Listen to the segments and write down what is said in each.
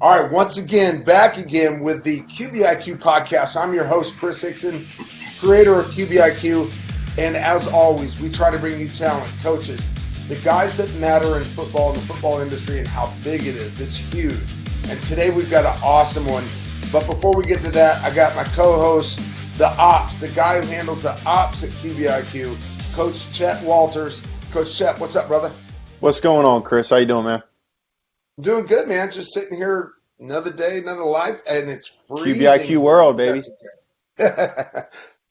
All right, once again, back again with the QBIQ Podcast. I'm your host, Chris Hickson, creator of QBIQ. And as always, we try to bring you talent, coaches, the guys that matter in football, in the football industry, and how big it is. It's huge. And today we've got an awesome one. But before we get to that, I got my co-host, the ops, the guy who handles the ops at QBIQ, Coach Chet Walters. Coach Chet, what's up, brother? What's going on, Chris? How you doing, man? I'm doing good, man. Just sitting here, another day, another life, and it's freezing. QBIQ world, baby.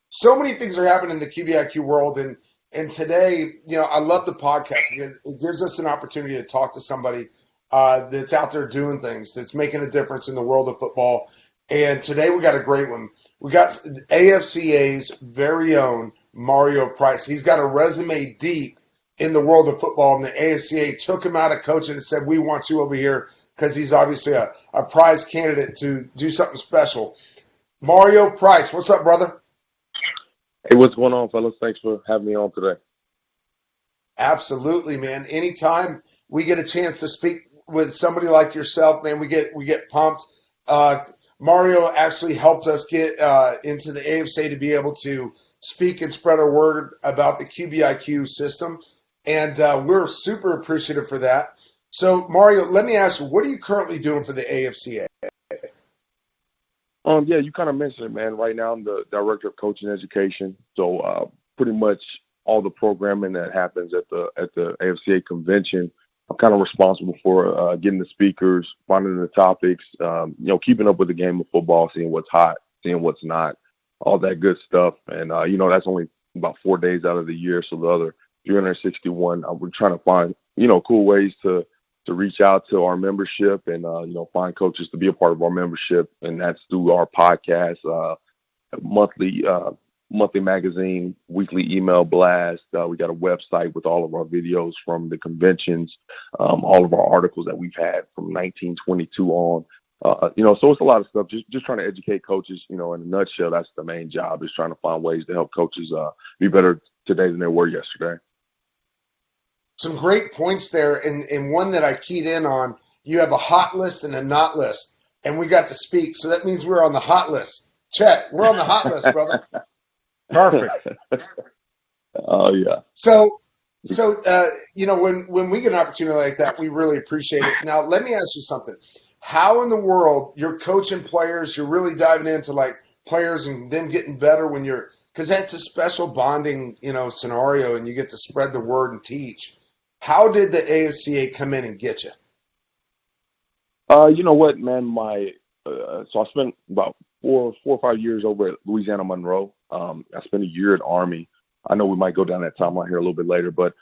So many things are happening in the QBIQ world, and today, I love the podcast. It gives us an opportunity to talk to somebody that's out there doing things, that's making a difference in the world of football. And today we got a great one. We got AFCA's very own Mario Price. He's got a resume deep in the world of football, and the AFCA took him out of coaching and said, we want you over here because he's obviously a prize candidate to do something special. Mario Price, what's up, brother? Hey, what's going on, fellas? Thanks for having me on today. Absolutely, man. Anytime we get a chance to speak with somebody like yourself, man, we get pumped. Mario actually helped us get into the AFCA to be able to speak and spread our word about the QBIQ system. And we're super appreciative for that. So, Mario, let me ask you, what are you currently doing for the AFCA? Yeah, you kind of mentioned it, man. Right now, I'm the director of coaching education. So, pretty much all the programming that happens at the AFCA convention, I'm kind of responsible for getting the speakers, finding the topics, keeping up with the game of football, seeing what's hot, seeing what's not, all that good stuff. And that's only about 4 days out of the year. So the other 361, we're trying to find, cool ways to reach out to our membership and, find coaches to be a part of our membership. And that's through our podcast, monthly magazine, weekly email blast. We got a website with all of our videos from the conventions, all of our articles that we've had from 1922 on. So it's a lot of stuff. Just trying to educate coaches. In a nutshell, that's the main job, is trying to find ways to help coaches be better today than they were yesterday. Some great points there, and one that I keyed in on. You have a hot list and a not list, and we got to speak, so that means we're on the hot list. Chet, we're on the hot list, brother. Perfect. Oh, yeah. So when we get an opportunity like that, we really appreciate it. Now, let me ask you something. How in the world you're coaching players, you're really diving into like players and them getting better because that's a special bonding, scenario, and you get to spread the word and teach. How did the AFCA come in and get you? You know what, man? So I spent about 4 or 5 years over at Louisiana Monroe. I spent a year at Army. I know we might go down that timeline here a little bit later, but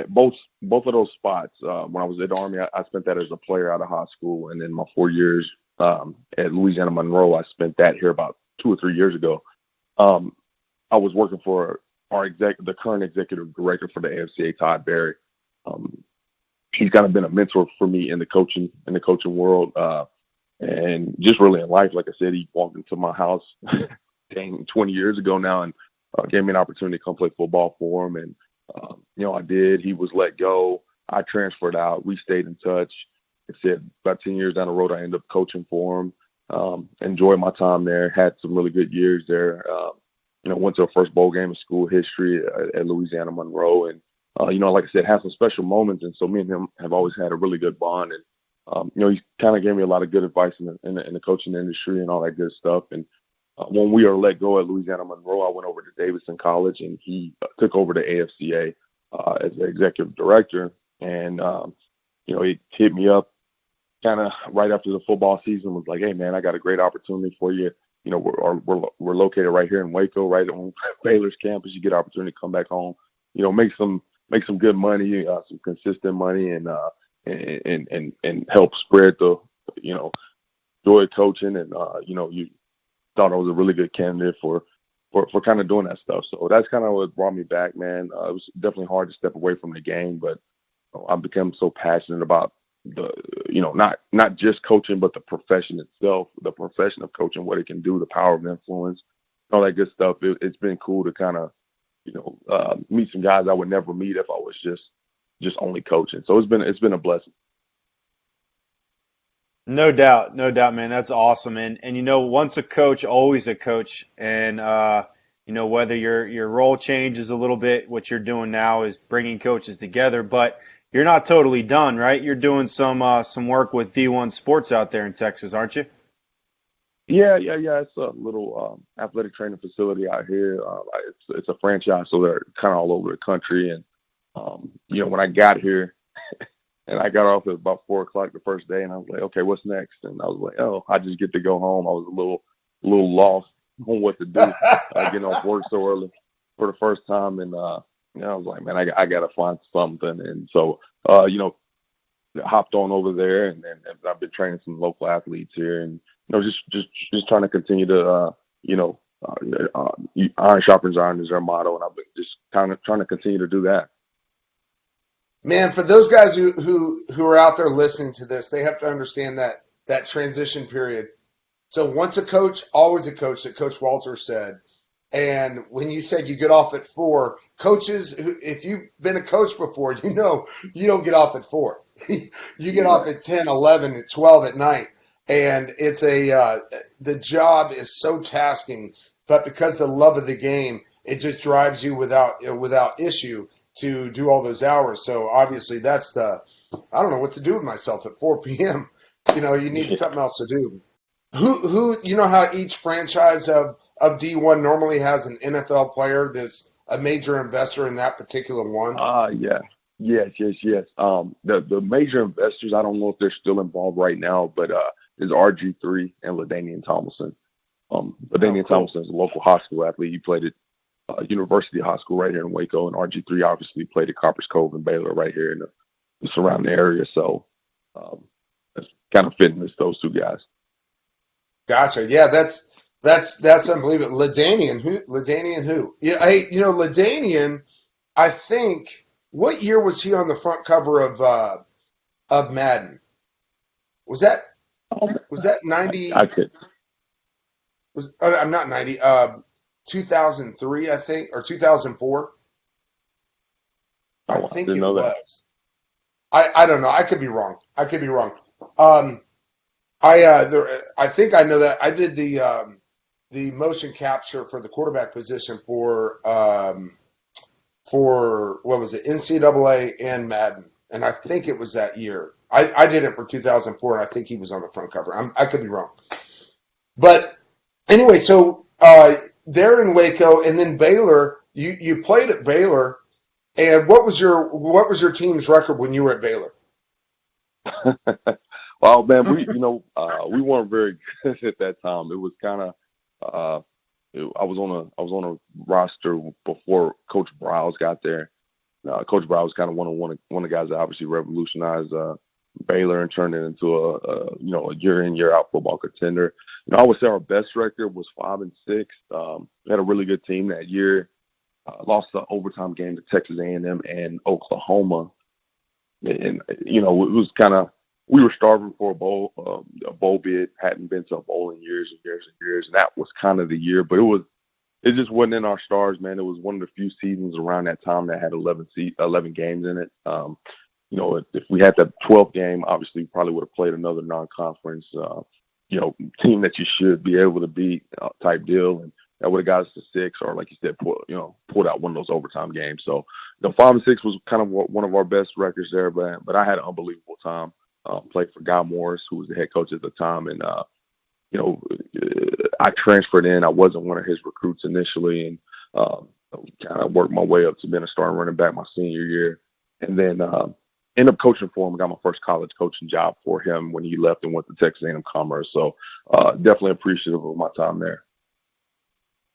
both of those spots, when I was at Army, I spent that as a player out of high school, and then my 4 years at Louisiana Monroe, I spent that here about 2 or 3 years ago. I was working for the current executive director for the AFCA, Todd Berry. He's kind of been a mentor for me in the coaching world, and just really in life. Like I said, he walked into my house 20 years ago now and gave me an opportunity to come play football for him. And, I did. He was let go. I transferred out. We stayed in touch. Like I said, about 10 years down the road, I ended up coaching for him. Enjoyed my time there. Had some really good years there. Went to a first bowl game in school history at Louisiana Monroe. And, like I said, had some special moments. And so me and him have always had a really good bond. And, he kind of gave me a lot of good advice in the coaching industry and all that good stuff. And when we were let go at Louisiana Monroe, I went over to Davidson College, and he took over the AFCA as the executive director. And, he hit me up kind of right after the football season, was like, hey, man, I got a great opportunity for you. We're located right here in Waco, right on Baylor's campus. You get an opportunity to come back home, make some good money, some consistent money, and help spread the, joy of coaching. And, you thought I was a really good candidate for kind of doing that stuff. So that's kind of what brought me back, man. It was definitely hard to step away from the game, but I've become so passionate about the, not just coaching, but the profession itself, the profession of coaching, what it can do, the power of influence, all that good stuff. It's been cool to kind of, meet some guys I would never meet if I was just only coaching. So it's been a blessing. No doubt, no doubt, man. That's awesome. And you know, once a coach, always a coach. And you know, whether your role changes a little bit, what you're doing now is bringing coaches together, but you're not totally done, right? You're doing some work with D1 Sports out there in Texas, aren't you? Yeah. It's a little athletic training facility out here. It's a franchise, so they're kind of all over the country. And you know, when I got here, and I got off at about 4 o'clock the first day, and I was like, okay, what's next? And I was like, oh, I just get to go home. I was a little lost on what to do, getting off work so early for the first time, and you know, I was like, man, I got to find something. And so, you know, hopped on over there, and I've been training some local athletes here, and you know, just trying to continue to, you know, iron sharpens iron is their motto, and I've been just kind of trying to continue to do that. Man, for those guys who are out there listening to this, they have to understand that transition period. So once a coach, always a coach, that Coach Walter said. And when you said you get off at 4, coaches, if you've been a coach before, you know you don't get off at 4. You get off at 10, 11, at 12 at night. And it's the job is so tasking, but because the love of the game, it just drives you without issue to do all those hours. So obviously I don't know what to do with myself at 4 p.m. You know, you need something else to do. Who you know how each franchise of D1 normally has an NFL player that's a major investor in that particular one? Yeah. Yes. The major investors, I don't know if they're still involved right now, but is RG3 and LaDainian Tomlinson. LaDainian Tomlinson is a local high school athlete. He played at University High School right here in Waco, and RG3 obviously played at Copper's Cove and Baylor right here in the surrounding area. So it's kind of fitting as those two guys. Gotcha. Yeah, that's unbelievable. LaDainian who? Yeah, hey, you know, LaDainian, I think, what year was he on the front cover of Madden? Was that 90? I could. I'm not 90. 2003, I think, or 2004. I think didn't it know that. was. I don't know. I could be wrong. I think I know that. I did the motion capture for the quarterback position for what was it, NCAA and Madden, and I think it was that year. I did it for 2004, and I think he was on the front cover. I could be wrong, but anyway, so they're in Waco, and then Baylor. You played at Baylor, and what was your team's record when you were at Baylor? Well, man, we weren't very good at that time. It was kind of I was on a roster before Coach Browse got there. Coach Browse was kind of one of the guys that obviously revolutionized Baylor and turned it into a year in year out football contender. You know, I would say our best record was 5-6. We had a really good team that year. Lost the overtime game to Texas A&M and Oklahoma, and you know, it was kind of, we were starving for a bowl bid. Hadn't been to a bowl in years and years and years, and that was kind of the year. But it just wasn't in our stars, man. It was one of the few seasons around that time that had 11 games in it. You know, if we had that 12th game, obviously we probably would have played another non-conference, you know, team that you should be able to beat type deal, and that would have got us to 6, or like you said, pulled out one of those overtime games. So, you know, 5-6 was kind of one of our best records there, but I had an unbelievable time. Played for Guy Morris, who was the head coach at the time, and you know, I transferred in. I wasn't one of his recruits initially, and kind of worked my way up to being a starting running back my senior year, and then ended up coaching for him. Got my first college coaching job for him when he left and went to Texas A&M Commerce. So definitely appreciative of my time there.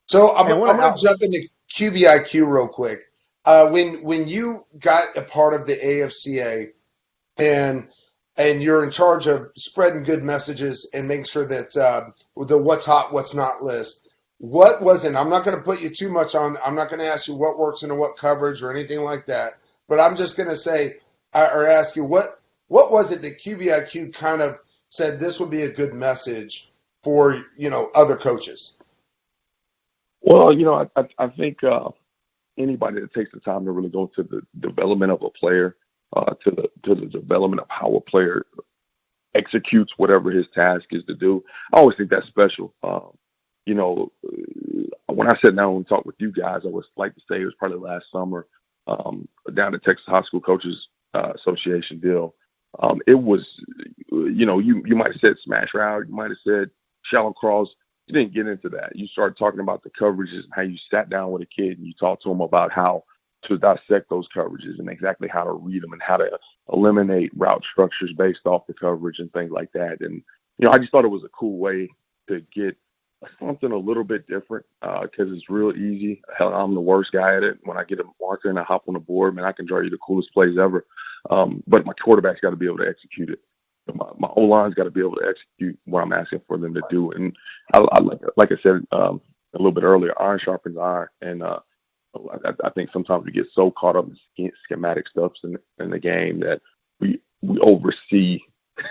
So I'm going to jump into QBIQ real quick. When you got a part of the AFCA and you're in charge of spreading good messages and making sure that the what's hot, what's not list, what was it? I'm not going to put you too much on. I'm not going to ask you what works into what coverage or anything like that. But I'm just going to say or ask you what was it that QBIQ kind of said this would be a good message for, you know, other coaches? Well, you know, I think anybody that takes the time to really go to the development of a player, to the development of how a player executes whatever his task is to do. I always think that's special. You know, when I sat down and talked with you guys, I would like to say it was probably last summer, down at Texas High School Coaches Association deal. It was, you know, you might have said smash route, you might have said shallow cross. You didn't get into that. You started talking about the coverages and how you sat down with a kid and you talked to him about how to dissect those coverages and exactly how to read them and how to eliminate route structures based off the coverage and things like that. And, you know, I just thought it was a cool way to get something a little bit different because it's real easy. Hell, I'm the worst guy at it. When I get a marker and I hop on the board, man, I can draw you the coolest plays ever. But my quarterback's got to be able to execute it. My O-line's got to be able to execute what I'm asking for them to do. And I like I said a little bit earlier, iron sharpens iron. And I think sometimes we get so caught up in schematic stuff in the game that we oversee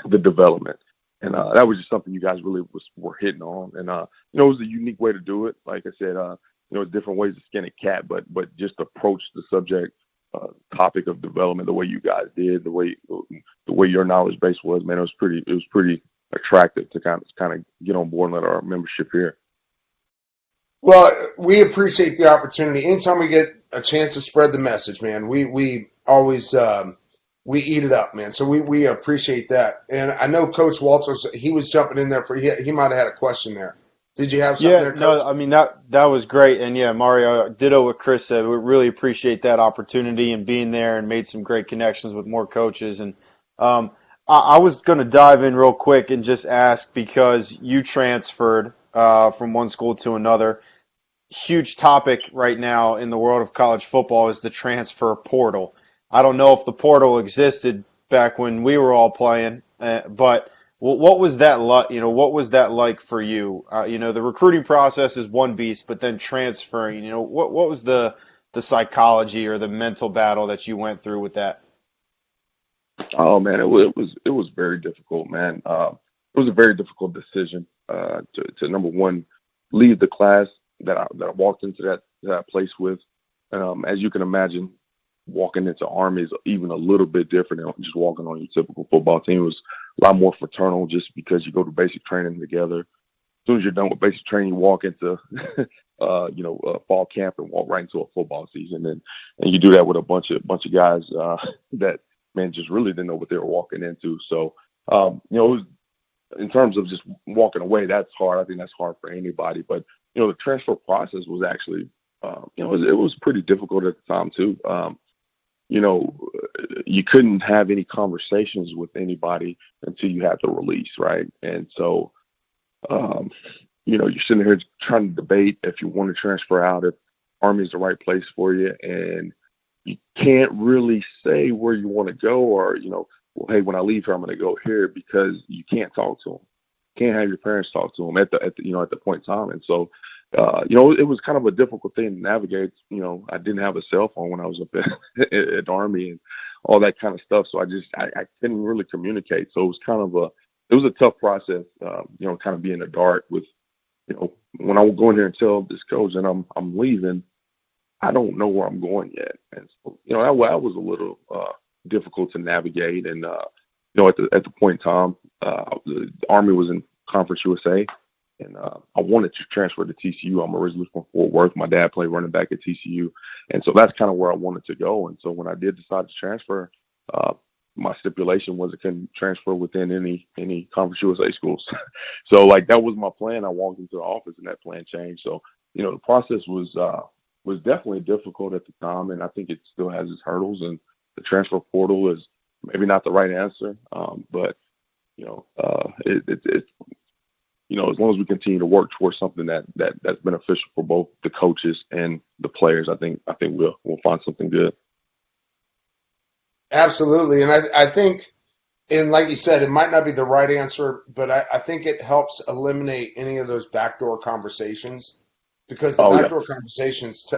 the development. And that was just something you guys really were hitting on. And, you know, it was a unique way to do it. Like I said, you know, different ways to skin a cat, but just approach the subject topic of development the way you guys did, the way your knowledge base was, man, it was pretty attractive to kind of get on board and let our membership hear. Well, we appreciate the opportunity. Anytime we get a chance to spread the message, man, we always we eat it up, man. So we appreciate that. And I know Coach Walters, he was jumping in there he might have had a question there. Did you have something there, Coach? No, I mean, that was great. And, yeah, Mario, ditto what Chris said. We really appreciate that opportunity and being there and made some great connections with more coaches. And I was going to dive in real quick and just ask, because you transferred from one school to another. Huge topic right now in the world of college football is the transfer portal. I don't know if the portal existed back when we were all playing, but what was that like? You know, what was that like for you? You know, the recruiting process is one beast, but then transferring. You know, what was the psychology or the mental battle that you went through with that? Oh man, it was very difficult, man. It was a very difficult decision to number one, leave the class that I walked into that place with. As you can imagine, walking into Army is even a little bit different than just walking on your typical football team. It was a lot more fraternal just because you go to basic training together. As soon as you're done with basic training, you walk into, fall camp and walk right into a football season. And you do that with a bunch of guys that, man, just really didn't know what they were walking into. So, it was, in terms of just walking away, that's hard. I think that's hard for anybody. But, the transfer process was actually, it was pretty difficult at the time too. You couldn't have any conversations with anybody until you had the release, right? And so, you're sitting here trying to debate if you want to transfer out, if Army is the right place for you, and you can't really say where you want to go, or well, hey, when I leave here, I'm going to go here, because you can't talk to them. You can't have your parents talk to them at the point in time, and so. It was kind of a difficult thing to navigate. I didn't have a cell phone when I was up at Army and all that kind of stuff. So I couldn't really communicate. So it was a tough process, kind of being in the dark with, when I would go in here and tell this coach that I'm leaving, I don't know where I'm going yet. And so, that was a little difficult to navigate. And, at the point in time, the Army was in Conference USA. And I wanted to transfer to TCU. I'm originally from Fort Worth. My dad played running back at TCU. And so that's kind of where I wanted to go. And so when I did decide to transfer, my stipulation was I couldn't transfer within any Conference USA schools. So, that was my plan. I walked into the office and that plan changed. So, the process was definitely difficult at the time. And I think it still has its hurdles. And the transfer portal is maybe not the right answer. But as long as we continue to work towards something that's beneficial for both the coaches and the players, I think we'll find something good. Absolutely. And I think, and like you said, it might not be the right answer, but I think it helps eliminate any of those backdoor conversations, because the backdoor conversations,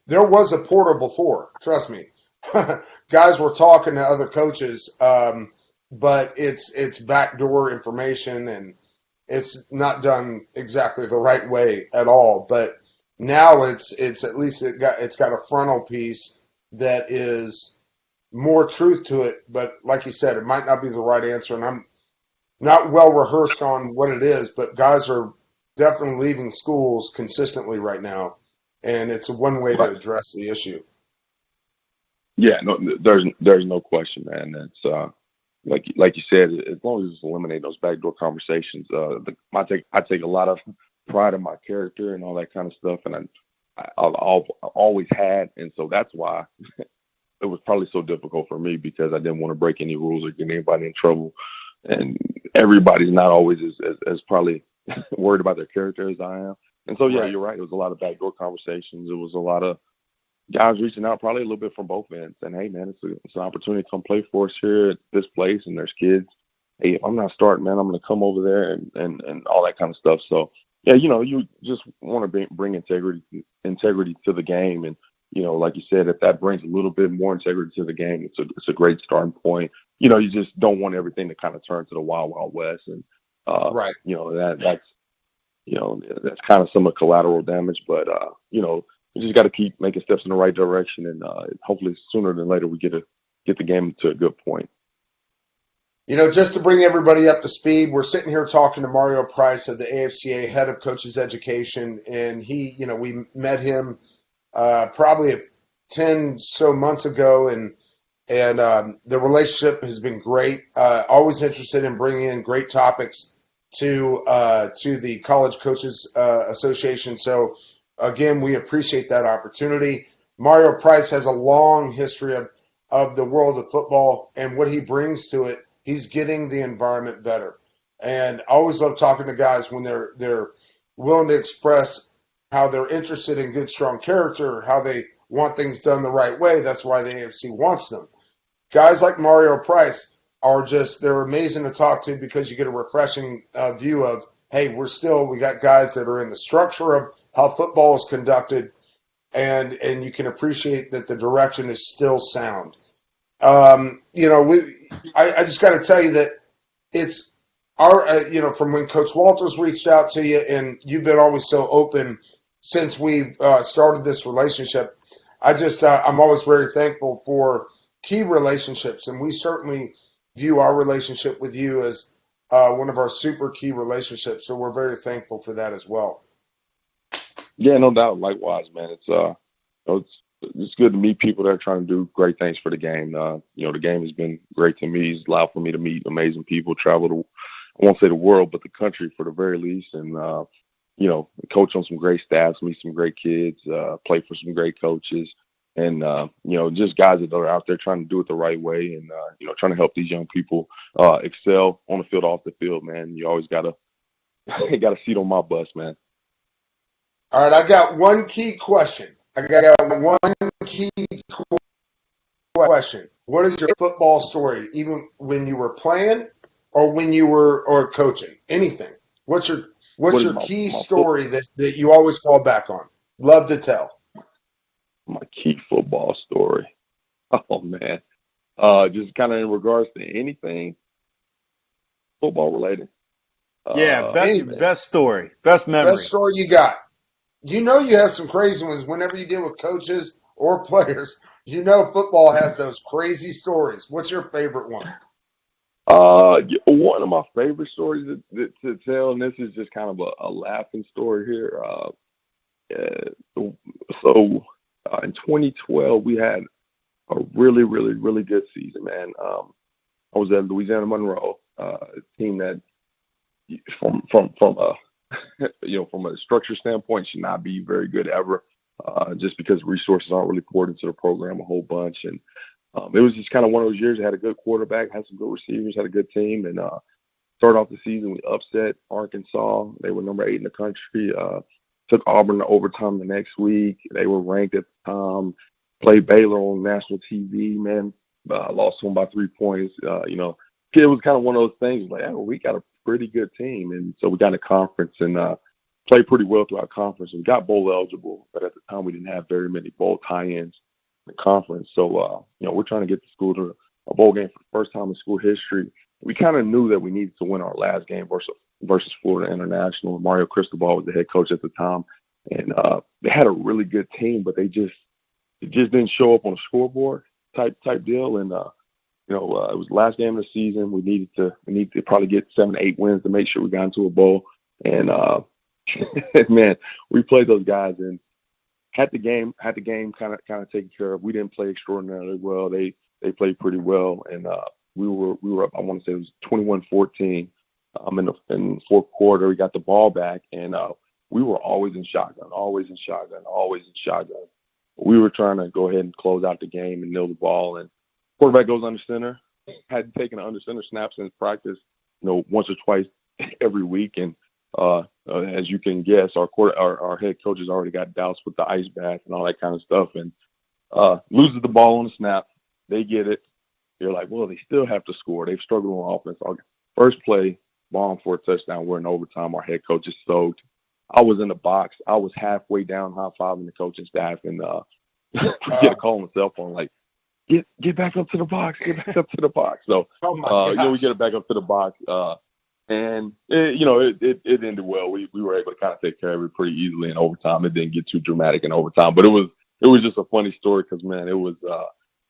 there was a portal before, trust me. Guys were talking to other coaches, but it's backdoor information, and it's not done exactly the right way at all. But now it's at least it's got a frontal piece that is more truth to it. But like you said, it might not be the right answer. And not well rehearsed on what it is, but guys are definitely leaving schools consistently right now, and it's one way to Right. address the issue. Yeah, no, there's no question, man. It's like you said, as long as it's eliminate those backdoor conversations. I take a lot of pride in my character and all that kind of stuff, and I've always had, and so that's why it was probably so difficult for me because I didn't want to break any rules or get anybody in trouble. And everybody's not always as probably worried about their character as I am. And so, yeah, Right. you're right. It was a lot of backdoor conversations. It was a lot of guys reaching out, probably a little bit from both ends, saying, "Hey, man, it's an opportunity to come play for us here at this place, and there's kids. Hey, if I'm not starting, man, I'm going to come over there and all that kind of stuff." So, yeah, you just want to bring integrity to the game, and like you said, if that brings a little bit more integrity to the game, it's a great starting point. You just don't want everything to kind of turn to the wild, wild west, and Right. that's kind of some of the collateral damage, but we just got to keep making steps in the right direction, and hopefully sooner than later we get the game to a good point. Just to bring everybody up to speed, we're sitting here talking to Mario Price of the AFCA, head of coaches education, and we met him probably 10 so months ago, and the relationship has been great. Always interested in bringing in great topics to the College Coaches Association. So again, we appreciate that opportunity. Mario Price has a long history of the world of football and what he brings to it. He's getting the environment better. And I always love talking to guys when they're willing to express how they're interested in good, strong character, how they want things done the right way. That's why the AFC wants them. Guys like Mario Price they're amazing to talk to because you get a refreshing view of, hey, we got guys that are in the structure of how football is conducted, and you can appreciate that the direction is still sound. I just got to tell you that it's from when Coach Walters reached out to you, and you've been always so open since we've started this relationship. I'm always very thankful for key relationships, and we certainly view our relationship with you as one of our super key relationships. So we're very thankful for that as well. Yeah, no doubt. Likewise, man. It's good to meet people that are trying to do great things for the game. The game has been great to me. It's allowed for me to meet amazing people, travel I won't say the world, but the country for the very least, and coach on some great staffs, meet some great kids, play for some great coaches, and just guys that are out there trying to do it the right way, and trying to help these young people excel on the field, off the field. Man, you always got a seat on my bus, man. All right, I got one key question. What is your football story, even when you were playing or when you were coaching? Anything. What's your key story that you always fall back on? Love to tell. My key football story. Oh, man. Just kind of in regards to anything football related. Yeah, best story, best memory. Best story you got. You have some crazy ones whenever you deal with coaches or players. Football has those crazy stories. What's your favorite one? One of my favorite stories to tell, and this is just kind of a laughing story here. In 2012, we had a really, really, really good season, man. I was at Louisiana Monroe, a team that from a from a structure standpoint should not be very good ever, just because resources aren't really poured into the program a whole bunch. And it was just kind of one of those years. They had a good quarterback, had some good receivers, had a good team, and started off the season, we upset Arkansas. They were number 8 in the country. Took Auburn to overtime the next week. They were ranked at the time. Played Baylor on national TV, man. Lost to them by 3 points. It was kind of one of those things like, we got a pretty good team. And so we got in a conference and played pretty well throughout conference. We got bowl eligible, but at the time we didn't have very many bowl tie-ins in the conference. So, we're trying to get the school to a bowl game for the first time in school history. We kind of knew that we needed to win our last game versus Florida International. Mario Cristobal was the head coach at the time. And they had a really good team, but it just didn't show up on a scoreboard type deal. And it was the last game of the season. We needed to probably get 7 to 8 wins to make sure we got into a bowl. And man, we played those guys and had the game kind of taken care of. We didn't play extraordinarily well. They played pretty well, and we were up. I want to say it was 21-14 in the fourth quarter. We got the ball back, and we were always in shotgun. We were trying to go ahead and close out the game and nail the ball, and quarterback goes under center. Hadn't taken an under center snap since practice, once or twice every week. And as you can guess, our head coach has already got doused with the ice bath and all that kind of stuff, and loses the ball on the snap. They get it. They're like, well, they still have to score. They've struggled on offense. First play, ball for a touchdown. We're in overtime. Our head coach is soaked. I was in the box. I was halfway down, high-fiving the coaching staff, and get a call on the cell phone like, get back up to the box. So, we get it back up to the box, and it ended well. We were able to kind of take care of it pretty easily in overtime. It didn't get too dramatic in overtime, but it was just a funny story because, man, it was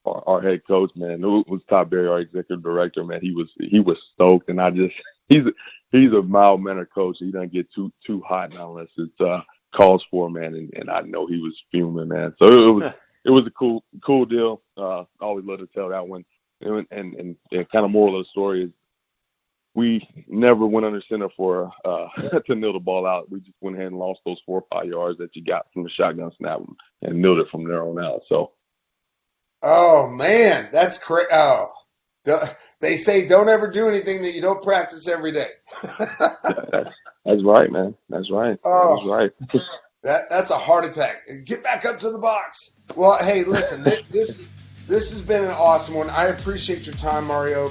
our head coach, man. It was Todd Berry, our executive director, man. He was stoked, and he's a mild-mannered coach. He doesn't get too hot now unless it's calls for, man, and I know he was fuming, man. So it was a cool deal. I always love to tell that one. And kind of moral of the story is we never went under center for to kneel the ball out. We just went ahead and lost those 4 or 5 yards that you got from the shotgun snap and kneeled it from there on out. So. Oh man, that's crazy. Oh, they say don't ever do anything that you don't practice every day. That's right, man. That's right. Oh. That's right. That's a heart attack. Get back up to the box. Well, hey, listen, this has been an awesome one. I appreciate your time, Mario,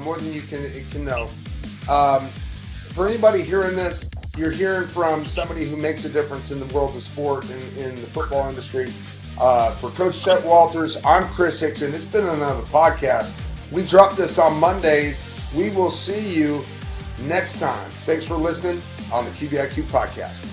more than you can know. For anybody hearing this, you're hearing from somebody who makes a difference in the world of sport and in the football industry. For Coach Chet Walters, I'm Chris Hickson. It's been another podcast. We drop this on Mondays. We will see you next time. Thanks for listening on the QBIQ Podcast.